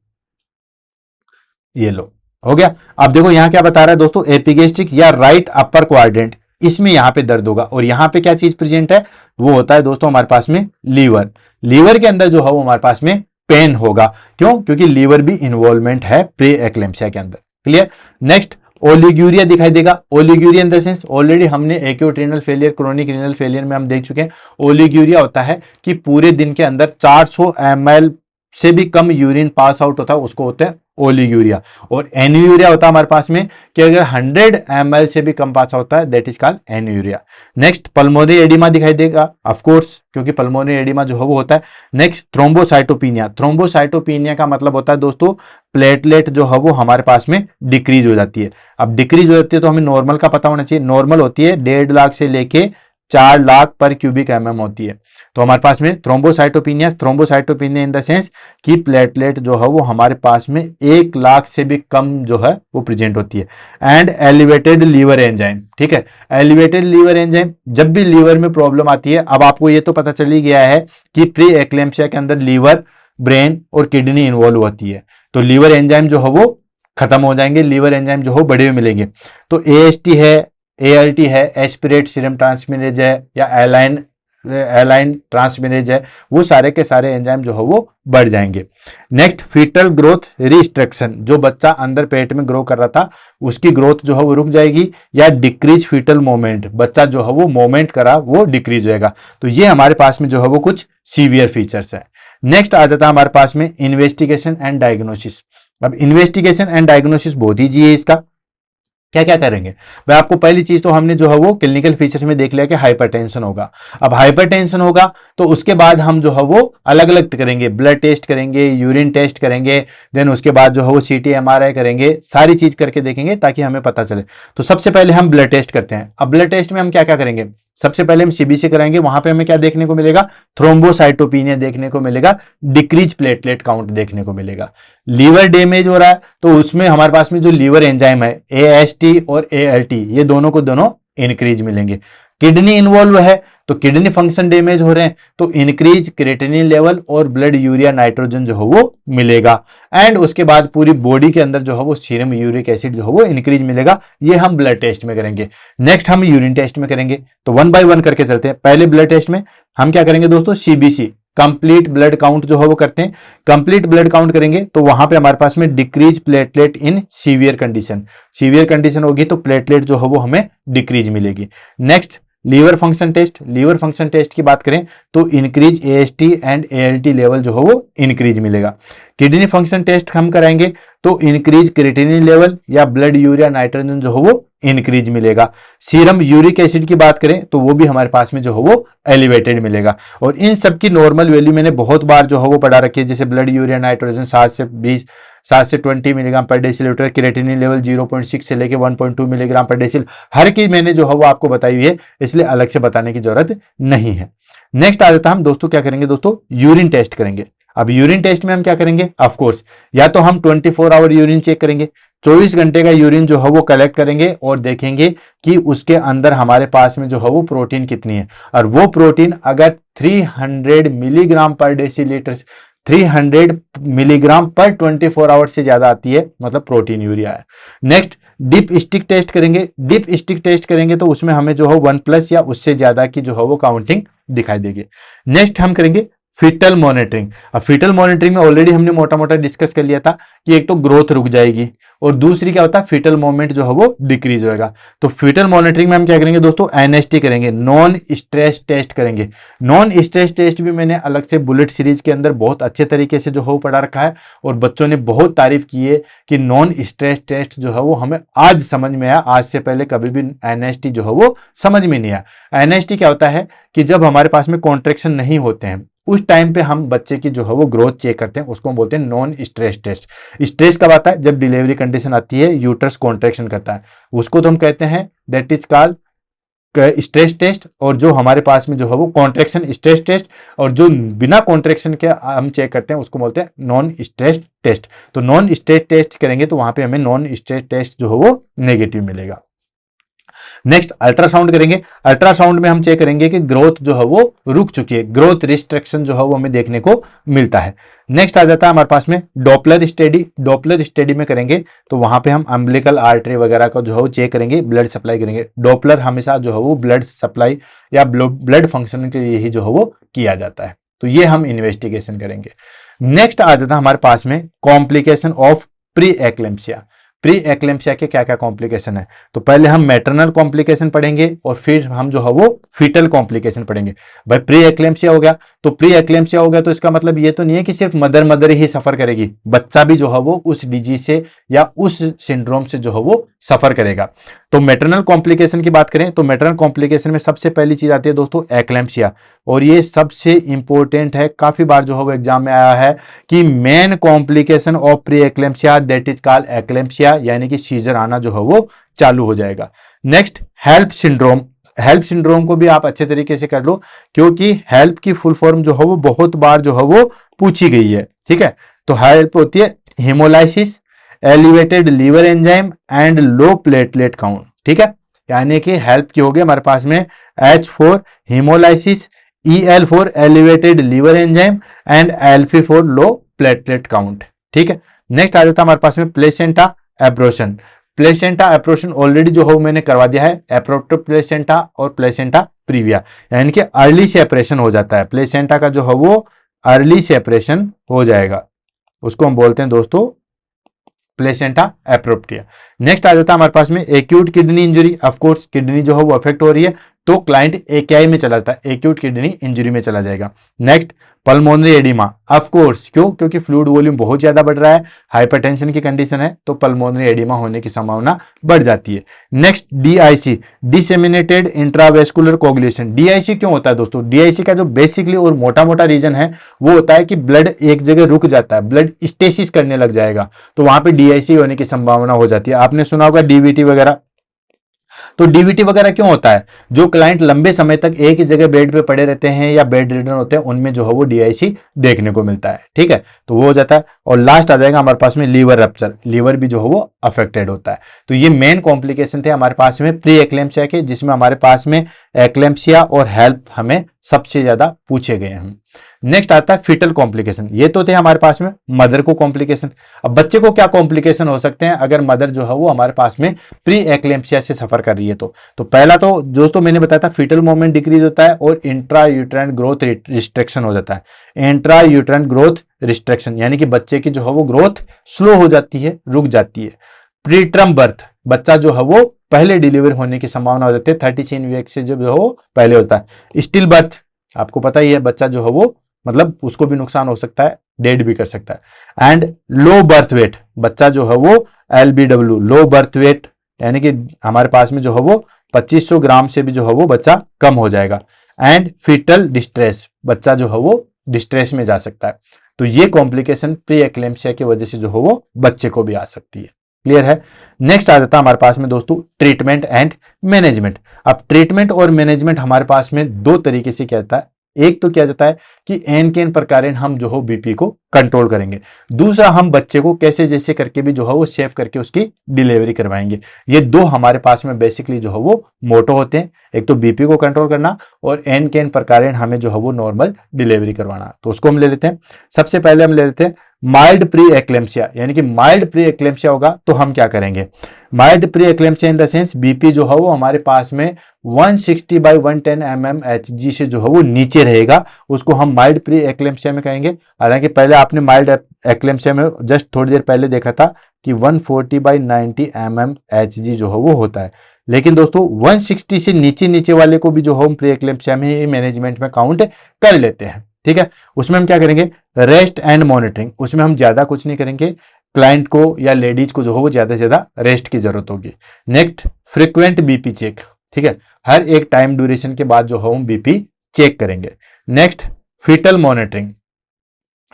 ये लो हो गया। अब देखो यहां क्या बता रहा है दोस्तों, एपिगेस्ट्रिक या राइट अपर क्वाड्रेंट, इसमें यहां पे दर्द होगा। और यहां पे क्या चीज प्रेजेंट है, वो होता है दोस्तों हमारे पास में लीवर। लीवर के अंदर जो है वो हमारे पास में पेन होगा। क्यों? क्योंकि लीवर भी इन्वॉल्वमेंट है प्री एक्लेम्पसिया के अंदर। क्लियर? नेक्स्ट ओलिग्यूरिया दिखाई देगा। Oliguria in the sense already हमने acute renal failure, chronic renal failure में हम देख चुके हैं। ओलिग्यूरिया होता है कि पूरे दिन के अंदर 400 ml से भी कम यूरिन पास आउट होता है, उसको होता है ओलिग्यूरिया। और एन्यूरिया होता है हमारे पास में कि अगर 100 ml से भी कम पास होता है, that is called anuria. Next pulmonary oedema दिखाई देगा, ऑफ कोर्स, क्योंकि पल्मोनरी एडिमा जो है वो होता है। Next thrombocytopenia. थ्रोम्बोसाइटोपिनिया का मतलब होता है दोस्तों प्लेटलेट जो है वो हमारे पास में डिक्रीज हो जाती है। अब डिक्रीज हो जाती है तो हमें नॉर्मल का पता होना चाहिए। नॉर्मल होती है 1.5 लाख से लेके 4 लाख पर क्यूबिक mm होती है। तो हमारे पास में thrombocytopenia, thrombocytopenia in the sense कि प्लेटलेट जो है वो हमारे पास में 1 लाख से भी कम जो है वो प्रेजेंट होती है। एंड एलिवेटेड लीवर एंजाइम, ठीक है, एलिवेटेड लीवर एंजाइम, जब भी लीवर में प्रॉब्लम आती है, अब आपको ये तो पता चल ही गया है कि प्री एक्लेम्पसिया के अंदर लीवर, ब्रेन और किडनी इन्वॉल्व होती है, तो लीवर एंजाइम जो है वो खत्म हो जाएंगे, लीवर एंजाइम जो हो बढ़े हुए मिलेंगे। तो AST है, ALT है, एस्पिरेट सीरम ट्रांसमिनेज है, या एलाइन ट्रांसमिनेज है, वो सारे के सारे एंजाइम जो है वो बढ़ जाएंगे। नेक्स्ट फीटल ग्रोथ रिस्ट्रिक्शन, जो बच्चा अंदर पेट में ग्रो कर रहा था उसकी ग्रोथ जो है वो रुक जाएगी, या डिक्रीज फीटल मोमेंट, बच्चा जो है वो मोमेंट करा वो डिक्रीज होएगा। तो ये हमारे पास में जो है वो कुछ सीवियर फीचर्स है। नेक्स्ट आ जाता है हमारे पास में इन्वेस्टिगेशन एंड डायग्नोसिस। अब इन्वेस्टिगेशन एंड डायग्नोसिस बहुत ईजी है। इसका क्या क्या करेंगे भाई, आपको पहली चीज तो हमने जो है वो क्लिनिकल फीचर्स में देख लिया कि हाइपरटेंशन होगा। अब हाइपरटेंशन होगा तो उसके बाद हम जो है वो अलग अलग करेंगे, ब्लड टेस्ट करेंगे, यूरिन टेस्ट करेंगे, देन उसके बाद जो है वो CT MRI करेंगे, सारी चीज करके देखेंगे ताकि हमें पता चले। तो सबसे पहले हम ब्लड टेस्ट करते हैं। अब ब्लड टेस्ट में हम क्या क्या करेंगे, सबसे पहले हम CBC कराएंगे, वहां पे हमें क्या देखने को मिलेगा, थ्रोम्बोसाइटोपिनिया देखने को मिलेगा, डिक्रीज प्लेटलेट काउंट देखने को मिलेगा। लीवर डैमेज हो रहा है तो उसमें हमारे पास में जो लीवर एंजाइम है AST और ALT, ये दोनों को दोनों इंक्रीज मिलेंगे। किडनी इन्वॉल्व है तो किडनी फंक्शन डैमेज हो रहे हैं तो इंक्रीज क्रिएटिनिन लेवल और ब्लड यूरिया नाइट्रोजन जो है वो मिलेगा। एंड उसके बाद पूरी बॉडी के अंदर जो है वो सीरम यूरिक एसिड जो है वो इंक्रीज मिलेगा। ये हम ब्लड टेस्ट में करेंगे। नेक्स्ट हम यूरिन टेस्ट में करेंगे। तो 1 बाय 1 करके चलते हैं। पहले ब्लड टेस्ट में हम क्या करेंगे दोस्तों, CBC कंप्लीट ब्लड काउंट जो है वो करते हैं। कंप्लीट ब्लड काउंट करेंगे तो वहां पे हमारे पास में decrease platelet in severe condition, severe condition होगी तो प्लेटलेट जो है वो हमें डिक्रीज मिलेगी। Next liver function test, liver function test की बात करें तो increase AST and ALT level जो है वो इंक्रीज मिलेगा। किडनी फंक्शन टेस्ट हम कराएंगे तो इंक्रीज क्रिएटिनिन लेवल या ब्लड यूरिया नाइट्रोजन जो है वो इंक्रीज मिलेगा। सीरम यूरिक एसिड की बात करें तो वो भी हमारे पास में जो है वो एलिवेटेड मिलेगा। और इन सब की नॉर्मल वैल्यू मैंने बहुत बार जो है वो पढ़ा रखी है, जैसे ब्लड यूरिया नाइट्रोजन 7 से 20 मिलीग्राम पर डेसीलीटर, क्रिएटिनिन लेवल 0.6 से लेके 1.2 मिलीग्राम पर डेसील, हर की मैंने जो है वो आपको बताई हुई है, इसलिए अलग से बताने की जरूरत नहीं है। नेक्स्ट आ जाता है हम दोस्तों क्या करेंगे दोस्तों, यूरिन टेस्ट करेंगे। अब यूरिन टेस्ट में हम क्या करेंगे, ऑफ कोर्स या तो हम 24 आवर यूरिन चेक करेंगे, 24 घंटे का यूरिन जो है वो कलेक्ट करेंगे और देखेंगे कि उसके अंदर हमारे पास में जो है वो प्रोटीन कितनी है। और वो प्रोटीन अगर 300 मिलीग्राम पर डेसीलीटर, 300 मिलीग्राम पर 24 आवर्स से ज्यादा आती है, मतलब प्रोटीन यूरिया है। नेक्स्ट डिप स्टिक टेस्ट करेंगे। डिप स्टिक टेस्ट करेंगे तो उसमें हमें जो है 1+ या उससे ज्यादा की जो है वो काउंटिंग दिखाई देगी। नेक्स्ट हम करेंगे फीटल मॉनिटरिंग। अब फीटल मॉनिटरिंग में ऑलरेडी हमने मोटा मोटा डिस्कस कर लिया था कि एक तो ग्रोथ रुक जाएगी और दूसरी क्या होता है, फीटल मोमेंट जो है वो डिक्रीज होगा। तो फीटल मॉनिटरिंग में हम क्या करेंगे दोस्तों, एनएसटी करेंगे, नॉन स्ट्रेस टेस्ट करेंगे। नॉन स्ट्रेस टेस्ट भी मैंने अलग से बुलेट सीरीज के अंदर बहुत अच्छे तरीके से जो है वो पढ़ा रखा है और बच्चों ने बहुत तारीफ की है कि नॉन स्ट्रेस टेस्ट जो है वो हमें आज समझ में आया, आज से पहले कभी भी एनएसटी जो है वो समझ में नहीं आया। एनएसटी क्या होता है कि जब हमारे पास में कॉन्ट्रेक्शन नहीं होते हैं उस टाइम पे हम बच्चे की जो है वो ग्रोथ चेक करते हैं, उसको हम बोलते हैं नॉन स्ट्रेस टेस्ट। स्ट्रेस कब आता है, जब डिलीवरी कंडीशन आती है, यूट्रस कॉन्ट्रैक्शन करता है, उसको तो हम कहते हैं that is called stress test. और जो हमारे पास में जो है वो कॉन्ट्रैक्शन स्ट्रेस टेस्ट, और जो बिना कॉन्ट्रैक्शन के हम चेक करते हैं उसको बोलते हैं नॉन स्ट्रेस टेस्ट। तो नॉन स्ट्रेस टेस्ट करेंगे तो वहां पे हमें नॉन स्ट्रेस टेस्ट जो है वो नेगेटिव मिलेगा। नेक्स्ट अल्ट्रासाउंड करेंगे। अल्ट्रासाउंड में हम चेक करेंगे कि ग्रोथ जो है वो रुक चुकी है, ग्रोथ रिस्ट्रिक्शन जो है वो हमें देखने को मिलता है। नेक्स्ट आ जाता है हमारे पास में डॉपलर स्टडी। डॉपलर स्टडी में करेंगे तो वहां पे हम अम्बिलिकल आर्टरी वगैरह का जो है वो चेक करेंगे, ब्लड सप्लाई करेंगे। डॉपलर हमेशा जो है वो ब्लड सप्लाई या ब्लड फंक्शन के लिए ही जो है वो किया जाता है, तो ये हम इन्वेस्टिगेशन करेंगे। नेक्स्ट आ जाता है हमारे पास में complication of pre eclampsia. Pre eclampsia के क्या क्या कॉम्प्लिकेशन है, तो पहले हम मैटरनल कॉम्प्लिकेशन पढ़ेंगे और फिर हम जो है वो फीटल कॉम्प्लिकेशन पढ़ेंगे। भाई प्री एक्लेम्पसिया हो गया तो प्री एक्लेम्पसिया हो गया तो इसका मतलब ये तो नहीं है कि सिर्फ मदर ही सफर करेगी, बच्चा भी जो है वो उस डिजीज से या उस सिंड्रोम से जो है वो सफर करेगा। तो मैटरनल कॉम्प्लिकेशन की बात करें तो मैटरनल कॉम्प्लिकेशन में सबसे पहली चीज आती है दोस्तों एक्लेम्पसिया, और ये सबसे इंपॉर्टेंट है, काफी बार जो है वो एग्जाम में आया है कि main complication of pre eclampsia that is called eclampsia, यानी कि सीजर आना जो है वो चालू हो जाएगा। Next HELLP syndrome. HELLP syndrome को भी आप अच्छे तरीके से कर लो क्योंकि हेल्प की फुल फॉर्म जो है वो बहुत बार जो है वो पूछी गई है, ठीक है। तो हेल्प होती है haemolysis, elevated liver enzyme and low platelet count, ठीक है। यानी कि हेल्प की हो गई हमारे पास में H4 haemolysis, EL4 elevated liver enzyme and LP4 low platelet count, ठीक है। नेक्स्ट आ जाता है हमारे पास में placenta abruption. Placenta abruption already जो हो मैंने करवा दिया है, एप्रोप्टिव प्लेसेंटा और प्लेसेंटा प्रीविया, यानी कि अर्ली सेपरेशन हो जाता है। प्लेसेंटा का जो है वो अर्ली सेपरेशन हो जाएगा, उसको हम बोलते हैं दोस्तों प्लेसेंटा एप्रोप्टिया। नेक्स्ट आ जाता है हमारे पास में acute kidney injury. Of course kidney जो है वो अफेक्ट हो रही है तो क्लाइंट AKI में चला जाता है, एक्यूट किडनी इंजरी में चला जाएगा। Next pulmonary oedema, of course क्यों, क्योंकि फ्लूइड वॉल्यूम बहुत ज्यादा बढ़ रहा है, हाइपरटेंशन की कंडीशन है तो पल्मोनरी एडिमा होने की संभावना बढ़ जाती है। Next DIC disseminated intravascular coagulation. DIC क्यों होता है दोस्तों, DIC का जो बेसिकली और मोटा मोटा रीजन है वो होता है कि ब्लड एक जगह रुक जाता है, ब्लड स्टेसिस करने लग जाएगा, तो वहां पे DIC होने की संभावना हो जाती है। आपने सुना होगा DVT वगैरह, तो DVT वगैरह क्यों होता है, जो क्लाइंट लंबे समय तक एक ही जगह बेड पे पड़े रहते हैं या बेड रिडन होते हैं उनमें जो है वो DIC देखने को मिलता है, ठीक है, तो वो हो जाता है। और लास्ट आ जाएगा हमारे पास में लीवर रप्चर, लीवर भी जो है वो अफेक्टेड होता है। तो ये मेन कॉम्प्लिकेशन थे हमारे पास में प्री एक्लेम्पसिया के, जिसमें हमारे पास में एक्लेम्पसिया और हेल्प हमें सबसे ज्यादा पूछे गए हैं। नेक्स्ट आता है फीटल कॉम्प्लिकेशन। ये तो थे हमारे पास में मदर को कॉम्प्लिकेशन। अब बच्चे को क्या कॉम्प्लिकेशन हो सकते हैं अगर मदर जो है वो हमारे पास में प्री एक्लेम्पसिया से सफर कर रही है तो पहला तो दोस्तों मैंने बताया था फीटल मूवमेंट डिक्रीज होता है और इंट्रा यूट्राइन ग्रोथ रिस्ट्रिक्शन हो जाता है। इंट्रा यूट्राइन ग्रोथ रिस्ट्रिक्शन यानी कि बच्चे की जो है वो ग्रोथ स्लो हो जाती है, रुक जाती है। प्री टर्म बर्थ, बच्चा जो है वो पहले डिलीवर होने की संभावना हो जाती है, 36 वीक से जो है वो पहले होता है। स्टिल बर्थ, आपको पता ही है बच्चा जो है वो मतलब उसको भी नुकसान हो सकता है, डेड भी कर सकता है। एंड लो बर्थ वेट, बच्चा जो है वो LBW, लो बर्थ वेट, यानी कि हमारे पास में जो है वो 2500 ग्राम से भी जो है वो बच्चा कम हो जाएगा। एंड फीटल डिस्ट्रेस, बच्चा जो है वो डिस्ट्रेस में जा सकता है। तो ये कॉम्प्लिकेशन प्री एक्लेम्पसिया की वजह से जो है वो बच्चे को भी आ सकती है। क्लियर है। नेक्स्ट आ जाता है हमारे पास में दोस्तों ट्रीटमेंट एंड मैनेजमेंट। अब ट्रीटमेंट और मैनेजमेंट हमारे पास में दो तरीके से किया जाता है। एक तो किया जाता है कि एन के एन प्रकार हम जो हो बीपी को कंट्रोल करेंगे, दूसरा हम बच्चे को कैसे जैसे करके भी जो है वो सेव करके उसकी डिलीवरी करवाएंगे। ये दो हमारे पास में बेसिकली जो है वो मोटो होते हैं, एक तो बीपी को कंट्रोल करना और एन के एन प्रकार हमें जो है वो नॉर्मल डिलीवरी करवाना। तो उसको हम ले लेते हैं। सबसे पहले हम ले लेते हैं माइल्ड प्री एक्लेम्पसिया, यानी कि माइल्ड प्री एक्लेम्पसिया होगा तो हम क्या करेंगे। Mild pre eclampsia in the sense BP जो है वो हमारे पास में 160/110 mmHg से जो है वो नीचे रहेगा, उसको हम माइल्ड प्री एक्लेम्पसिया में कहेंगे। हालांकि पहले आपने माइल्ड एक्लेम्पसिया में जस्ट थोड़ी देर पहले देखा था कि 140/90 mmHg जो है वो होता है, लेकिन दोस्तों 160 से नीचे नीचे वाले को भी जो हम प्री एक्लेम्पसिया में ही मैनेजमेंट में काउंट कर लेते हैं। ठीक है, उसमें हम क्या करेंगे, रेस्ट एंड मॉनिटरिंग, उसमें हम ज्यादा कुछ नहीं करेंगे, क्लाइंट को या लेडीज को जो हो वो ज्यादा से ज्यादा रेस्ट की जरूरत होगी। नेक्स्ट फ्रीक्वेंट बीपी चेक, ठीक है, हर एक टाइम ड्यूरेशन के बाद जो है हम बीपी चेक करेंगे। नेक्स्ट फीटल मॉनिटरिंग,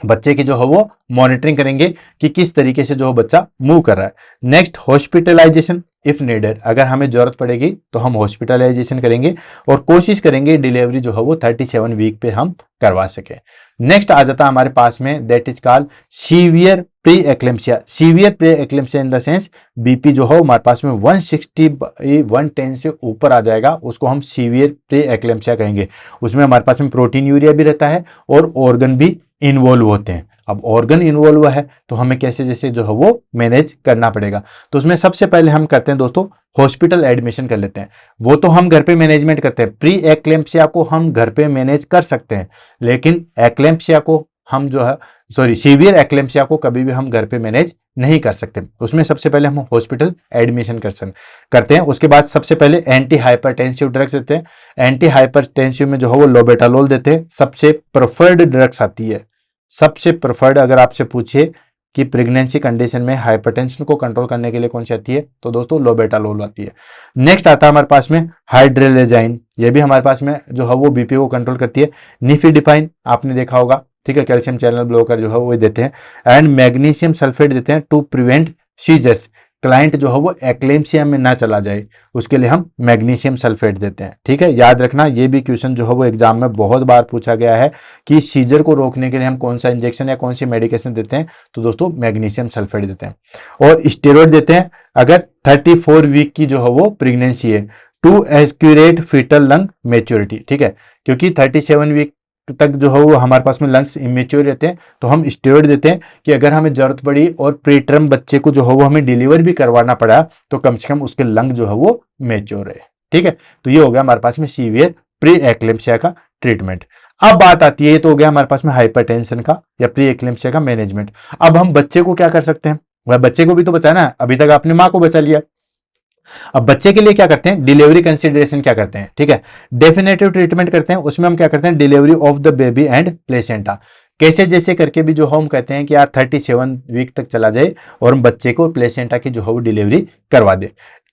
बच्चे की जो है वो मॉनिटरिंग करेंगे कि किस तरीके से जो है बच्चा मूव कर रहा है। नेक्स्ट हॉस्पिटलाइजेशन इफ नीडेड, अगर हमें जरूरत पड़ेगी तो हम हॉस्पिटलाइजेशन करेंगे और कोशिश करेंगे डिलीवरी जो है वो 37 वीक पे हम करवा सके। नेक्स्ट आ जाता है हमारे पास में that is called severe pre eclampsia. Severe pre eclampsia in the sense BP जो है हमारे पास में 160/110 से ऊपर आ जाएगा, उसको हम सीवियर प्री एक्लेम्पसिया कहेंगे। उसमें हमारे पास में प्रोटीन यूरिया भी रहता है और ऑर्गन भी इन्वॉल्व होते हैं। अब ऑर्गन इन्वॉल्व है तो हमें कैसे जैसे जो है वो मैनेज करना पड़ेगा। तो उसमें सबसे पहले हम करते हैं दोस्तों हॉस्पिटल एडमिशन कर लेते हैं। वो तो हम घर पे मैनेजमेंट करते हैं, प्री एक्लेम्पसिया को हम घर पे मैनेज कर सकते हैं, लेकिन एक्लेम्पसिया को हम जो है सीवियर एक्लेम्पसिया को कभी भी हम घर पे मैनेज नहीं कर सकते। उसमें सबसे पहले हम हॉस्पिटल एडमिशन करते हैं। उसके बाद सबसे पहले एंटी हाइपरटेंसिव ड्रग्स देते हैं। एंटी हाइपरटेंसिव में जो है वो लोबेटालोल देते हैं, सबसे प्रेफर्ड ड्रग्स आती है, सबसे प्रेफर्ड। अगर आपसे पूछे कि प्रेगनेंसी कंडीशन में हाइपरटेंशन को कंट्रोल करने के लिए कौन सी आती है, तो दोस्तों लोबेटालोल आती है। नेक्स्ट आता है हमारे पास में हाइड्रेलेजाइन, ये भी हमारे पास में जो है वो बीपी को कंट्रोल करती है। निफिडिपाइन आपने देखा होगा, ठीक है, कैल्शियम चैनल ब्लॉकर जो है वो देते हैं। एंड मैग्नीशियम सल्फेट देते हैं टू प्रिवेंट सीजर्स, क्लाइंट जो है वो एक्लेम्पसिया में ना चला जाए उसके लिए हम मैग्नीशियम सल्फेट देते हैं। ठीक है, याद रखना ये भी क्वेश्चन जो है वो एग्जाम में बहुत बार पूछा गया है कि सीजर को रोकने के लिए हम कौन सा इंजेक्शन या कौन सी मेडिकेशन देते हैं, तो दोस्तों मैग्नीशियम सल्फेट देते हैं। और स्टेरॉइड देते हैं अगर 34 वीक की जो है वो प्रेगनेंसी है, to accurate foetal lung maturity. ठीक है, क्योंकि 37 वीक तक जो है वो हमारे पास में लंग्स इमेच्योर रहते हैं, तो हम स्टेरॉइड देते हैं कि अगर हमें जरूरत पड़ी और प्रीटर्म बच्चे को जो है वो हमें डिलीवर भी करवाना पड़ा तो कम से कम उसके लंग जो है वो मेच्योर है। ठीक है, तो ये हो गया हमारे पास में सीवियर प्री एक्लेम्पसिया का ट्रीटमेंट। अब बात आती है, ये तो हो गया हमारे पास में हाइपरटेंशन का या प्री एक्लेम्पसिया का मैनेजमेंट। अब हम बच्चे को क्या कर सकते हैं, वह बच्चे को भी तो बचाना है, अभी तक आपने माँ को बचा लिया। अब बच्चे के लिए क्या करते हैं, डिलीवरी कंसिडरेशन क्या करते हैं, ठीक है, डेफिनेटिव ट्रीटमेंट करते हैं। उसमें हम क्या करते हैं, delivery of the baby and placenta, कैसे जैसे करके भी जो हम कहते हैं कि यार 37 वीक तक चला जाए और हम बच्चे को प्लेसेंटा की जो है वो डिलीवरी करवा दे।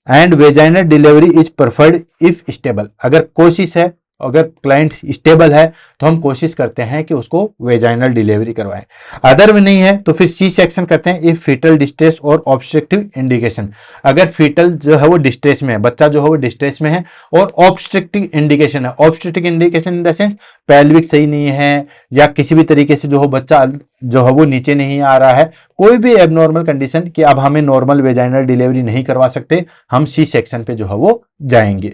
And vaginal delivery is preferred if stable, अगर कोशिश है, अगर क्लाइंट स्टेबल है तो हम कोशिश करते हैं कि उसको वेजाइनल डिलीवरी करवाएं। अदर में नहीं है तो फिर सी सेक्शन करते हैं इफ फीटल डिस्ट्रेस और ऑब्स्ट्रक्टिव इंडिकेशन, अगर फीटल जो है वो डिस्ट्रेस में है, बच्चा जो है वो डिस्ट्रेस में है और ऑब्स्ट्रक्टिव इंडिकेशन है। Obstructive indication in the sense pelvic सही नहीं है या किसी भी तरीके से जो हो बच्चा जो है वो नीचे नहीं आ रहा है, कोई भी एबनॉर्मल कंडीशन कि अब हमें नॉर्मल वेजाइनल डिलीवरी नहीं करवा सकते, हम सी सेक्शन पे जो है वो जाएंगे।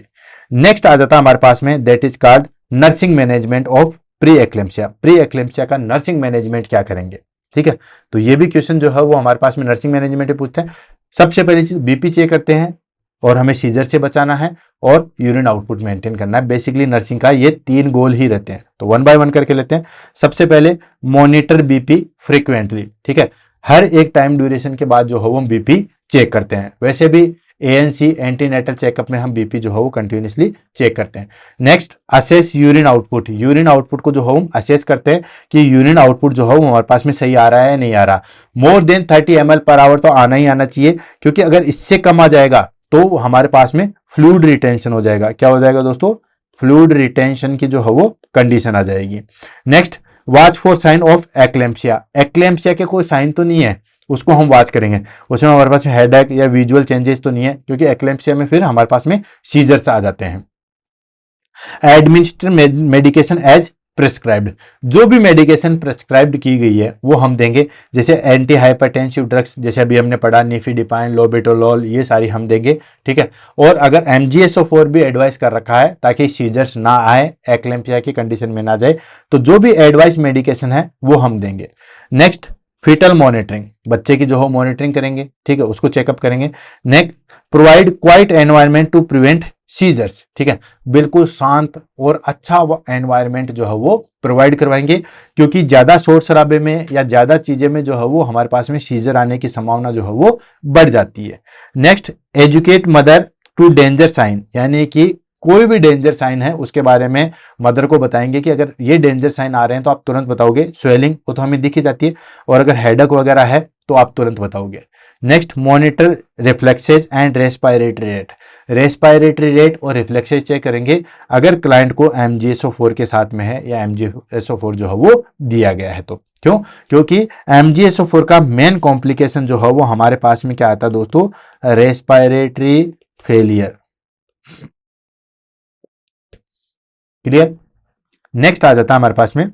नेक्स्ट आ जाता है हमारे पास में that is called nursing management of pre eclampsia. Pre eclampsia का नर्सिंग मैनेजमेंट क्या करेंगे, ठीक है, तो ये भी क्वेश्चन जो है वो हमारे पास में नर्सिंग मैनेजमेंट पूछते हैं। सबसे पहली चीज बीपी चेक करते हैं और हमें सीजर से बचाना है और यूरिन आउटपुट मेंटेन करना है। बेसिकली नर्सिंग का ये 3 गोल ही रहते हैं, तो 1 बाय 1 करके लेते हैं। सबसे पहले मॉनिटर बीपी फ्रीक्वेंटली, ठीक है, हर एक टाइम ड्यूरेशन के बाद जो है वो हम बीपी चेक करते हैं। वैसे भी ANC एंटीनेटल चेकअप में हम बीपी जो है वो कंटिन्यूसली चेक करते हैं। Next, assess urine output. Urine output को जो है हम असेस करते हैं कि यूरिन आउटपुट जो है वो हमारे पास में सही आ रहा है या नहीं आ रहा। More than 30 ml per hour तो आना ही आना चाहिए, क्योंकि अगर इससे कम आ जाएगा तो हमारे पास में फ्लूइड रिटेंशन हो जाएगा। क्या हो जाएगा दोस्तों? फ्लूइड रिटेंशन की जो है वो कंडीशन आ जाएगी। Next, watch for sign of eclampsia. Eclampsia के कोई साइन तो नहीं है, उसको हम वॉच करेंगे। उसमें हमारे पास हेडेक या विजुअल चेंजेस तो नहीं है, क्योंकि एक्लेम्पसिया में फिर हमारे पास में सीजर्स आ जाते हैं। Administer medication as prescribed. जो भी मेडिकेशन प्रिस्क्राइब्ड की गई है वो हम देंगे, जैसे एंटी हाइपरटेंसिव ड्रग्स, जैसे अभी हमने पढ़ा निफिडिपाइन, लोबेटोलॉल, ये सारी हम देंगे, ठीक है। और अगर MgSO4 भी एडवाइस कर रखा है ताकि सीजर्स ना आए, एक्लेम्पसिया की कंडीशन में ना जाए, तो जो भी एडवाइस मेडिकेशन है वो हम देंगे। Next, foetal monitoring. बच्चे की जो हो मॉनिटरिंग करेंगे, ठीक है, उसको चेकअप करेंगे। Next, provide quiet environment to prevent seizures. ठीक है, बिल्कुल शांत और अच्छा एनवायरनमेंट जो है वो प्रोवाइड करवाएंगे, क्योंकि ज्यादा शोर शराबे में या ज्यादा चीजें में जो है वो हमारे पास में सीजर आने की संभावना जो है वो बढ़ जाती है। Next, educate mother to danger sign, यानी कि कोई भी डेंजर साइन है उसके बारे में मदर को बताएंगे कि अगर ये डेंजर साइन आ रहे हैं तो आप तुरंत बताओगे। स्वेलिंग वो तो हमें दिखी जाती है, और अगर हेडेक वगैरह है तो आप तुरंत बताओगे। Next, monitor reflexes and respiratory rate. Respiratory rate और रिफ्लेक्सेस चेक करेंगे अगर क्लाइंट को MgSO4 के साथ में है या MgSO4 जो है वो दिया गया है तो। क्यों? क्योंकि MgSO4 का मेन कॉम्प्लिकेशन जो है वो हमारे पास में क्या आता है दोस्तों? Respiratory failure. क्लियर? नेक्स्ट आ जाता है हमारे पास में,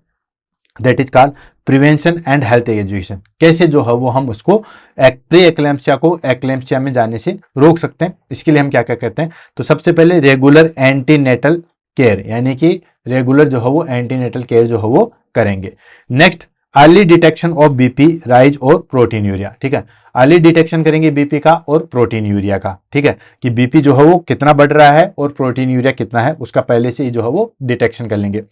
that is called prevention and health education. कैसे जो है वो हम उसको प्री एक्लेम्पसिया को एक्लेम्पसिया में जाने से रोक सकते हैं। इसके लिए हम क्या क्या करते हैं? तो सबसे पहले रेगुलर एंटीनेटल केयर, यानी कि रेगुलर जो है वो एंटीनेटल केयर जो है वो करेंगे। Next, early detection of BP rise और प्रोटीन यूरिया। ठीक है, अर्ली डिटेक्शन करेंगे बीपी का और प्रोटीन यूरिया का। ठीक है, कि बीपी जो है वो कितना बढ़ रहा है और प्रोटीन यूरिया कितना है, उसका पहले से ही जो है वो डिटेक्शन कर लेंगे।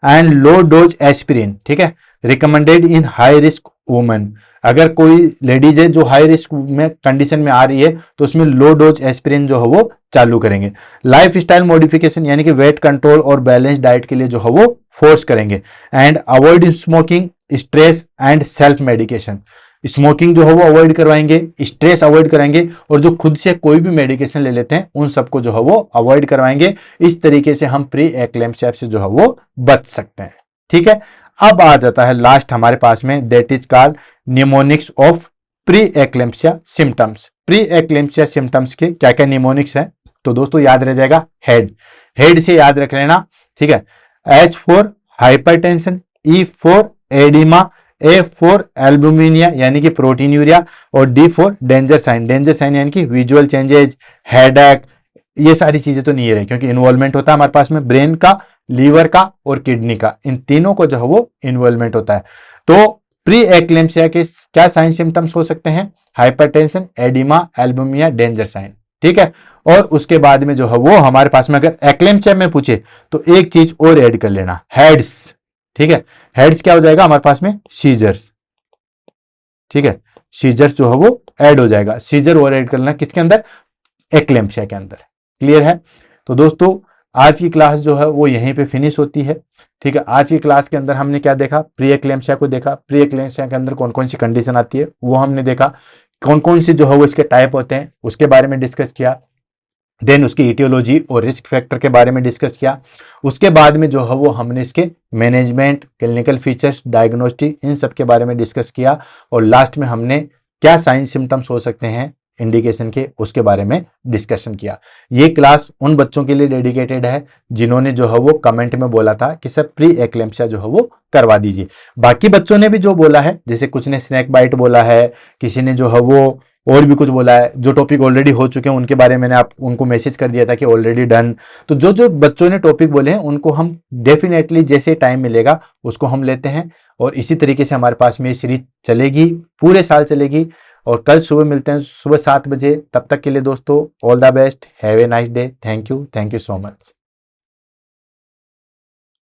एंड लो डोज एस्पिरिन, ठीक है, recommended in high risk women. अगर कोई लेडीज है जो हाई रिस्क में कंडीशन में आ रही है तो उसमें लो डोज एस्पिरिन जो है वो चालू करेंगे। लाइफ स्टाइल मॉडिफिकेशन, यानी कि वेट कंट्रोल और बैलेंस डाइट के लिए जो है वो फोर्स करेंगे। And avoid smoking, stress and self medication. Smoking जो है वो अवॉइड करवाएंगे, स्ट्रेस अवॉइड कराएंगे, और जो खुद से कोई भी मेडिकेशन ले लेते हैं उन सबको जो है वो अवॉइड करवाएंगे। इस तरीके से हम प्री एक्लेम्पसिया से जो है वो बच सकते हैं। ठीक है, अब आ जाता है लास्ट हमारे पास में, that is called mnemonics of pre eclampsia symptoms. Pre eclampsia symptoms के क्या क्या निमोनिक्स है? तो दोस्तों याद रह जाएगा हेड, हेड से याद रख लेना। ठीक है, H for hypertension, E for oedema, A for albuminuria यानी कि प्रोटीन यूरिया, और D for danger sign. Danger sign यानी कि विजुअल चेंजेज, हेडेक, ये सारी चीजें तो नहीं रही, क्योंकि इन्वॉल्वमेंट होता है हमारे पास में ब्रेन का, लीवर का और किडनी का, इन तीनों को जो है वो इन्वॉल्वमेंट होता है। तो प्री एक्लेम्पसिया के क्या साइन सिम्टम्स हो सकते हैं? Hypertension, oedema, albuminuria, danger sign. ठीक है, और उसके बाद में जो है वो हमारे पास में अगर एक्लेम्पसिया में पूछे तो एक चीज और ऐड कर लेना, हेड्स। ठीक है, हेड्स क्या हो जाएगा हमारे पास में? सीजर्स। ठीक है, सीजर्स जो है वो ऐड हो जाएगा। सीजर और ऐड करना किसके अंदर? एक्लेम्पसिया के अंदर। क्लियर है? तो दोस्तों आज की क्लास जो है वो यहीं पे फिनिश होती है। ठीक है, आज की क्लास के अंदर हमने क्या देखा? प्री एक्लेम्पसिया को देखा। प्री एक्लेम्पसिया के अंदर कौन कौन सी कंडीशन आती है वो हमने देखा। कौन कौन से जो है वो इसके टाइप होते हैं उसके बारे में डिस्कस किया। देन उसकी इटियोलॉजी और रिस्क फैक्टर के बारे में डिस्कस किया। उसके बाद में जो है वो हमने इसके मैनेजमेंट, क्लिनिकल फीचर्स, डायग्नोस्टिक, इन सब के बारे में डिस्कस किया। और लास्ट में हमने क्या साइन सिम्टम्स हो सकते हैं इंडिकेशन के, उसके बारे में डिस्कशन किया। ये क्लास उन बच्चों के लिए डेडिकेटेड है जिन्होंने जो है वो कमेंट में बोला था कि सर प्री एक्लेम्पसिया जो है वो करवा दीजिए। बाकी बच्चों ने भी जो बोला है, जैसे कुछ ने स्नैक बाइट बोला है, किसी ने जो है वो और भी कुछ बोला है, जो टॉपिक ऑलरेडी हो चुके हैं उनके बारे में मैंने उनको मैसेज कर दिया था कि ऑलरेडी डन। तो जो जो बच्चों ने टॉपिक बोले हैं उनको हम डेफिनेटली जैसे टाइम मिलेगा उसको हम लेते हैं, और इसी तरीके से हमारे पास में ये सीरीज चलेगी, पूरे साल चलेगी। और कल सुबह मिलते हैं सुबह 7 बजे। तब तक के लिए दोस्तों all the best, have a nice day. Thank you so much.